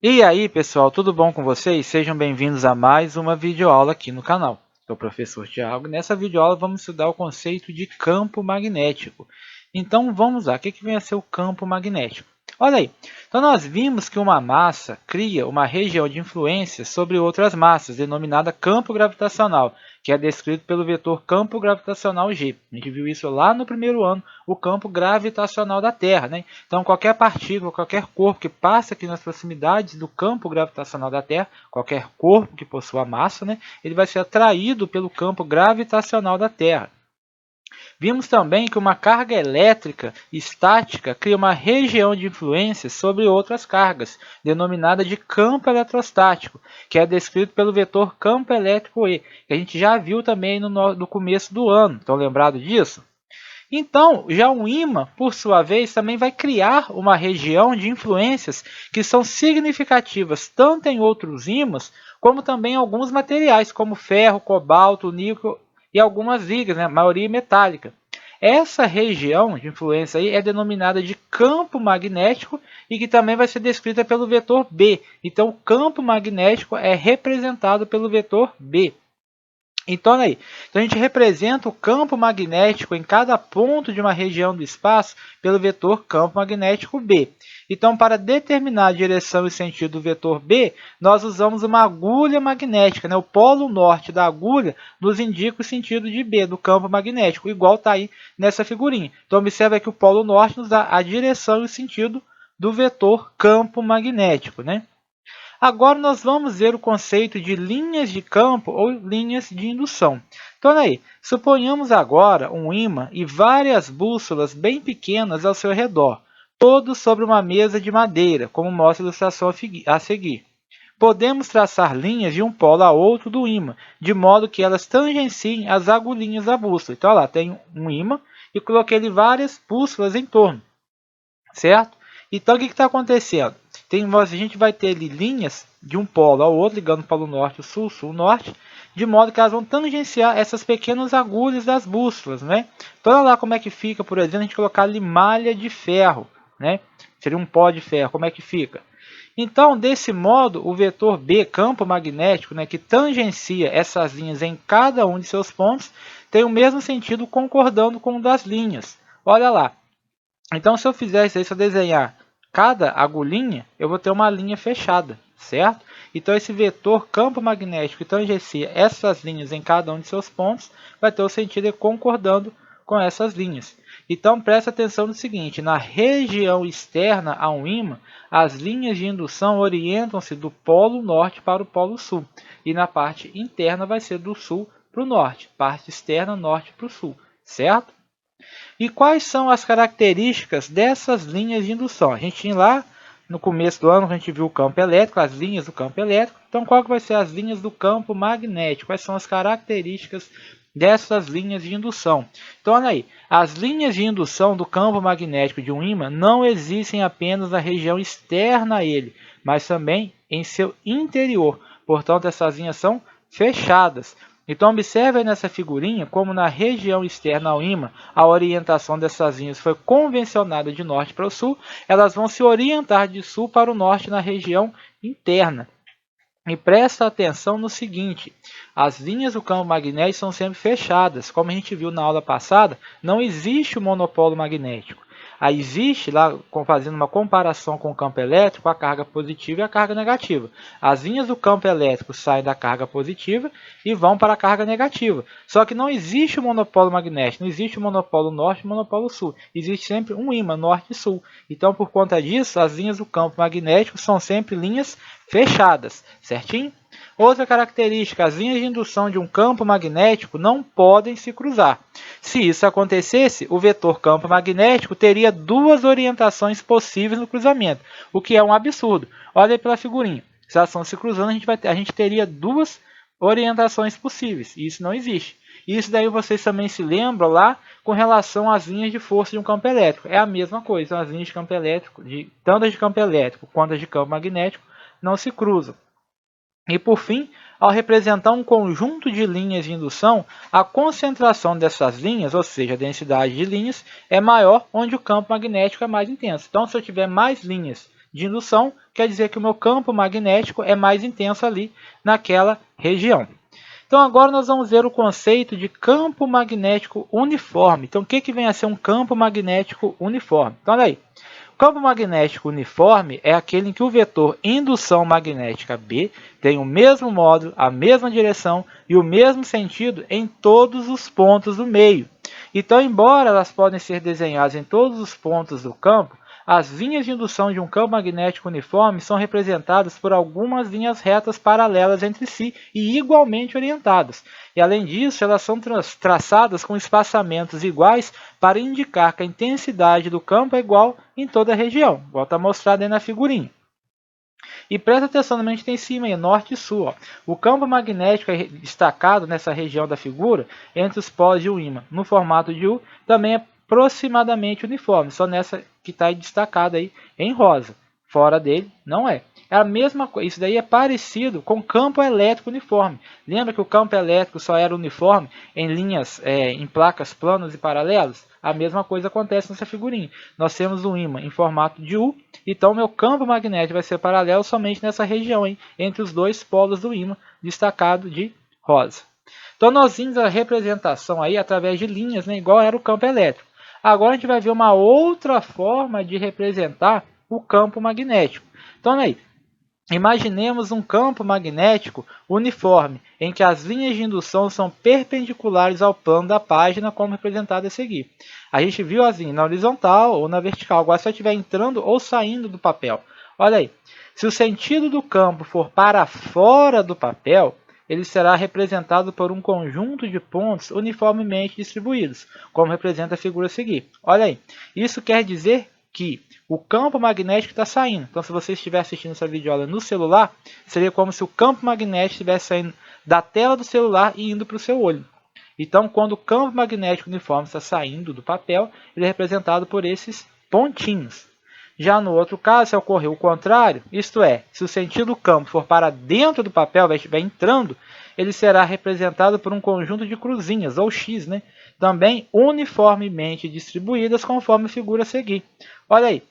E aí, pessoal, tudo bom com vocês? Sejam bem-vindos a mais uma videoaula aqui no canal. Sou o professor Tiago e nessa videoaula vamos estudar o conceito de campo magnético. Então, vamos lá. O que vem a ser o campo magnético? Olha aí. Então, nós vimos que uma massa cria uma região de influência sobre outras massas, denominada campo gravitacional, que é descrito pelo vetor campo gravitacional G. A gente viu isso lá no primeiro ano, o campo gravitacional da Terra, né? Então, qualquer partícula, qualquer corpo que passa aqui nas proximidades do campo gravitacional da Terra, qualquer corpo que possua massa, né, ele vai ser atraído pelo campo gravitacional da Terra. Vimos também que uma carga elétrica estática cria uma região de influência sobre outras cargas, denominada de campo eletrostático, que é descrito pelo vetor campo elétrico E, que a gente já viu também no começo do ano. Estão lembrados disso? Então, já o ímã, por sua vez, também vai criar uma região de influências que são significativas tanto em outros ímãs, como também em alguns materiais, como ferro, cobalto, níquel e algumas ligas, né? A maioria metálica. Essa região de influência aí é denominada de campo magnético e que também vai ser descrita pelo vetor B. Então, o campo magnético é representado pelo vetor B. Então, olha aí. Então, a gente representa o campo magnético em cada ponto de uma região do espaço pelo vetor campo magnético B. Então, para determinar a direção e sentido do vetor B, nós usamos uma agulha magnética, né? O polo norte da agulha nos indica o sentido de B, do campo magnético, igual está aí nessa figurinha. Então, observe que o polo norte nos dá a direção e o sentido do vetor campo magnético, né? Agora nós vamos ver o conceito de linhas de campo ou linhas de indução. Então, aí, suponhamos agora um ímã e várias bússolas bem pequenas ao seu redor, todos sobre uma mesa de madeira, como mostra a ilustração a seguir. Podemos traçar linhas de um polo a outro do ímã, de modo que elas tangenciem as agulhinhas da bússola. Então, olha lá, tem um ímã e coloquei ali várias bússolas em torno, certo? Então, o que está acontecendo? A gente vai ter ali linhas de um polo ao outro, ligando o polo norte, o sul, sul-norte, de modo que elas vão tangenciar essas pequenas agulhas das bússolas, né? Então, olha lá como é que fica, por exemplo, a gente colocar ali malha de ferro, né? Seria um pó de ferro, como é que fica? Então, desse modo, o vetor B, campo magnético, né, que tangencia essas linhas em cada um de seus pontos, tem o mesmo sentido concordando com o das linhas. Olha lá. Então, se eu fizer isso aí, se eu desenhar cada agulhinha, eu vou ter uma linha fechada, certo? Então, esse vetor campo magnético que tangencia essas linhas em cada um de seus pontos vai ter o sentido concordando com essas linhas. Então, preste atenção no seguinte, na região externa a um ímã, as linhas de indução orientam-se do polo norte para o polo sul. E na parte interna vai ser do sul para o norte, parte externa norte para o sul, certo? E quais são as características dessas linhas de indução? A gente tinha lá no começo do ano, a gente viu o campo elétrico, as linhas do campo elétrico. Então, qual que vai ser as linhas do campo magnético? Quais são as características dessas linhas de indução? Então, olha aí, as linhas de indução do campo magnético de um ímã não existem apenas na região externa a ele, mas também em seu interior. Portanto, essas linhas são fechadas. Então, observe aí nessa figurinha como na região externa ao ímã, a orientação dessas linhas foi convencionada de norte para o sul, elas vão se orientar de sul para o norte na região interna. E presta atenção no seguinte, as linhas do campo magnético são sempre fechadas. Como a gente viu na aula passada, não existe o monopolo magnético. Aí existe, lá fazendo uma comparação com o campo elétrico, a carga positiva e a carga negativa. As linhas do campo elétrico saem da carga positiva e vão para a carga negativa. Só que não existe o monopolo magnético, não existe o monopolo norte e o monopolo sul. Existe sempre um ímã, norte e sul. Então, por conta disso, as linhas do campo magnético são sempre linhas fechadas, certinho? Outra característica, as linhas de indução de um campo magnético não podem se cruzar. Se isso acontecesse, o vetor campo magnético teria duas orientações possíveis no cruzamento, o que é um absurdo. Olha aí pela figurinha. Se elas estão se cruzando, a gente teria duas orientações possíveis, e isso não existe. Isso daí vocês também se lembram lá com relação às linhas de força de um campo elétrico. É a mesma coisa, as linhas de campo elétrico, tanto as de campo elétrico quanto as de campo magnético, não se cruzam. E por fim, ao representar um conjunto de linhas de indução, a concentração dessas linhas, ou seja, a densidade de linhas, é maior onde o campo magnético é mais intenso. Então, se eu tiver mais linhas de indução, quer dizer que o meu campo magnético é mais intenso ali naquela região. Então agora nós vamos ver o conceito de campo magnético uniforme. Então o que vem a ser um campo magnético uniforme? Então olha aí. O campo magnético uniforme é aquele em que o vetor indução magnética B tem o mesmo módulo, a mesma direção e o mesmo sentido em todos os pontos do meio. Então, embora elas podem ser desenhadas em todos os pontos do campo, as linhas de indução de um campo magnético uniforme são representadas por algumas linhas retas paralelas entre si e igualmente orientadas. E, além disso, elas são traçadas com espaçamentos iguais para indicar que a intensidade do campo é igual em toda a região. Volta a mostrar aí na figurinha. E presta atenção no que a gente tem em cima, aí, norte e sul. Ó. O campo magnético é destacado nessa região da figura entre os polos de um ímã. No formato de U, também é aproximadamente uniforme, só nessa que está destacada aí em rosa. Fora dele, não é. É a mesma coisa, isso daí é parecido com o campo elétrico uniforme. Lembra que o campo elétrico só era uniforme em linhas, em placas planas e paralelas? A mesma coisa acontece nessa figurinha. Nós temos um ímã em formato de U, então meu campo magnético vai ser paralelo somente nessa região, entre os dois polos do ímã, destacado de rosa. Então nós vimos a representação aí através de linhas, igual era o campo elétrico. Agora a gente vai ver uma outra forma de representar o campo magnético. Então, olha aí. Imaginemos um campo magnético uniforme, em que as linhas de indução são perpendiculares ao plano da página, como representado a seguir. A gente viu as linhas na horizontal ou na vertical. Agora, se eu estiver entrando ou saindo do papel. Olha aí. Se o sentido do campo for para fora do papel, ele será representado por um conjunto de pontos uniformemente distribuídos, como representa a figura a seguir. Olha aí. Isso quer dizer que o campo magnético está saindo. Então, se você estiver assistindo essa videoaula no celular, seria como se o campo magnético estivesse saindo da tela do celular e indo para o seu olho. Então, quando o campo magnético uniforme está saindo do papel, ele é representado por esses pontinhos. Já no outro caso, se ocorrer o contrário, isto é, se o sentido do campo for para dentro do papel, vai entrando, ele será representado por um conjunto de cruzinhas, ou X, também uniformemente distribuídas conforme a figura a seguir. Olha aí,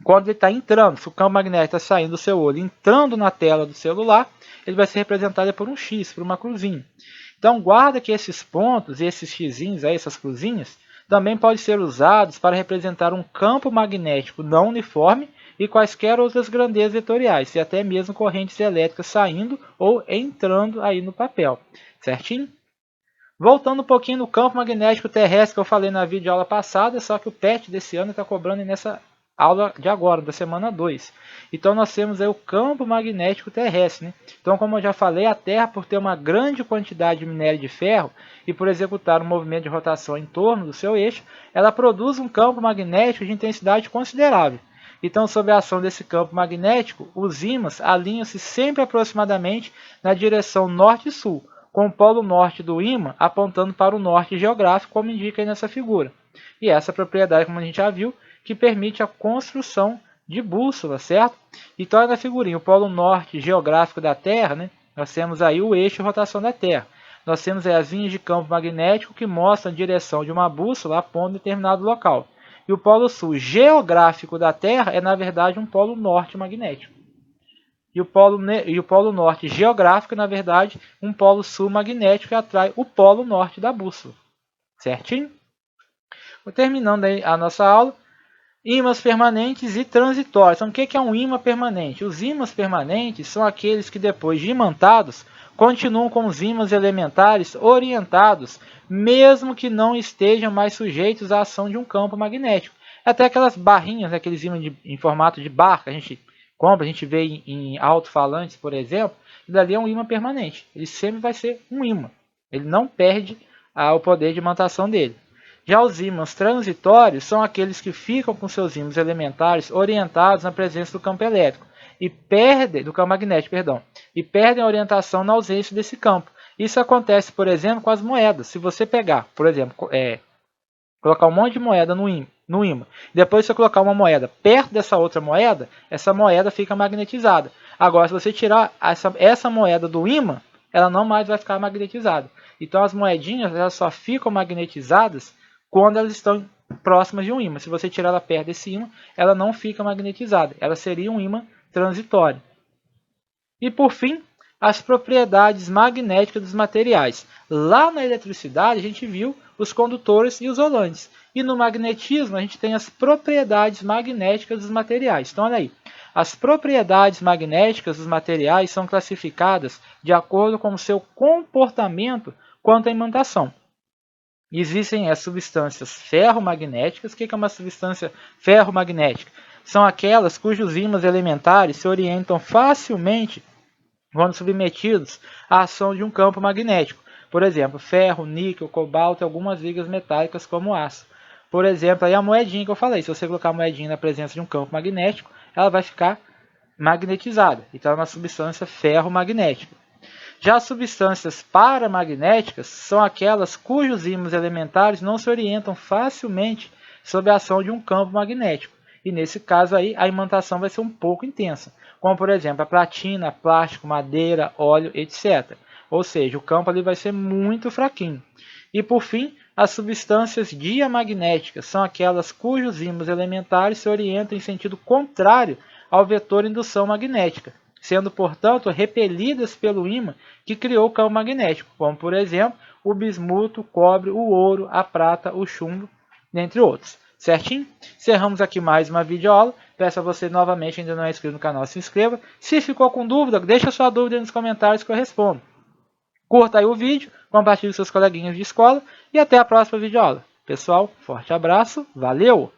quando ele está entrando, se o campo magnético está saindo do seu olho, entrando na tela do celular, ele vai ser representado por um X, por uma cruzinha. Então, guarda que esses pontos e esses xzinhos, essas cruzinhas, também podem ser usados para representar um campo magnético não uniforme e quaisquer outras grandezas vetoriais, e até mesmo correntes elétricas saindo ou entrando aí no papel. Certinho? Voltando um pouquinho no campo magnético terrestre que eu falei na videoaula passada, só que o PET desse ano está cobrando nessa aula de agora, da semana 2. Então nós temos aí o campo magnético terrestre. Então, como eu já falei, a Terra, por ter uma grande quantidade de minério de ferro e por executar um movimento de rotação em torno do seu eixo, ela produz um campo magnético de intensidade considerável. Então, sob a ação desse campo magnético, os ímãs alinham-se sempre aproximadamente na direção norte e sul, com o polo norte do ímã apontando para o norte geográfico, como indica aí nessa figura. E essa propriedade, como a gente já viu, que permite a construção de bússola, certo? Então, na figurinha, o polo norte geográfico da Terra, nós temos aí o eixo de rotação da Terra. Nós temos aí as linhas de campo magnético que mostram a direção de uma bússola apontando determinado local. E o polo sul geográfico da Terra é, na verdade, um polo norte magnético. E o polo norte geográfico, na verdade, um polo sul magnético que atrai o polo norte da bússola. Certinho? Terminando aí a nossa aula, ímãs permanentes e transitórios. Então, o que é um ímã permanente? Os ímãs permanentes são aqueles que, depois de imantados, continuam com os ímãs elementares orientados, mesmo que não estejam mais sujeitos à ação de um campo magnético. Até aquelas barrinhas, aqueles ímãs em formato de barra que a gente compra, a gente vê em alto-falantes, por exemplo, e dali é um ímã permanente. Ele sempre vai ser um ímã. Ele não perde o poder de imantação dele. Já os ímãs transitórios são aqueles que ficam com seus ímãs elementares orientados na presença do campo elétrico e perdem do campo magnético, e perdem a orientação na ausência desse campo. Isso acontece, por exemplo, com as moedas. Se você pegar, por exemplo, colocar um monte de moeda no ímã, depois você colocar uma moeda perto dessa outra moeda, essa moeda fica magnetizada. Agora, se você tirar essa moeda do ímã, ela não mais vai ficar magnetizada. Então, as moedinhas elas só ficam magnetizadas quando elas estão próximas de um ímã. Se você tirar ela perto desse ímã, ela não fica magnetizada. Ela seria um ímã transitório. E por fim, as propriedades magnéticas dos materiais. Lá na eletricidade, a gente viu os condutores e os isolantes. E no magnetismo, a gente tem as propriedades magnéticas dos materiais. Então, olha aí. As propriedades magnéticas dos materiais são classificadas de acordo com o seu comportamento quanto à imantação. Existem as substâncias ferromagnéticas. O que é uma substância ferromagnética? São aquelas cujos ímãs elementares se orientam facilmente quando submetidos à ação de um campo magnético. Por exemplo, ferro, níquel, cobalto e algumas ligas metálicas como aço. Por exemplo, aí a moedinha que eu falei, se você colocar a moedinha na presença de um campo magnético, ela vai ficar magnetizada. Então é uma substância ferromagnética. Já as substâncias paramagnéticas são aquelas cujos ímãs elementares não se orientam facilmente sob a ação de um campo magnético. E nesse caso aí, a imantação vai ser um pouco intensa, como por exemplo a platina, plástico, madeira, óleo, etc. Ou seja, o campo ali vai ser muito fraquinho. E por fim, as substâncias diamagnéticas são aquelas cujos ímãs elementares se orientam em sentido contrário ao vetor indução magnética, sendo, portanto, repelidas pelo ímã que criou o campo magnético, como, por exemplo, o bismuto, o cobre, o ouro, a prata, o chumbo, dentre outros. Certinho? Encerramos aqui mais uma videoaula. Peço a você novamente, ainda não é inscrito no canal, se inscreva. Se ficou com dúvida, deixa sua dúvida aí nos comentários que eu respondo. Curta aí o vídeo, compartilhe com seus coleguinhas de escola e até a próxima videoaula. Pessoal, forte abraço, valeu!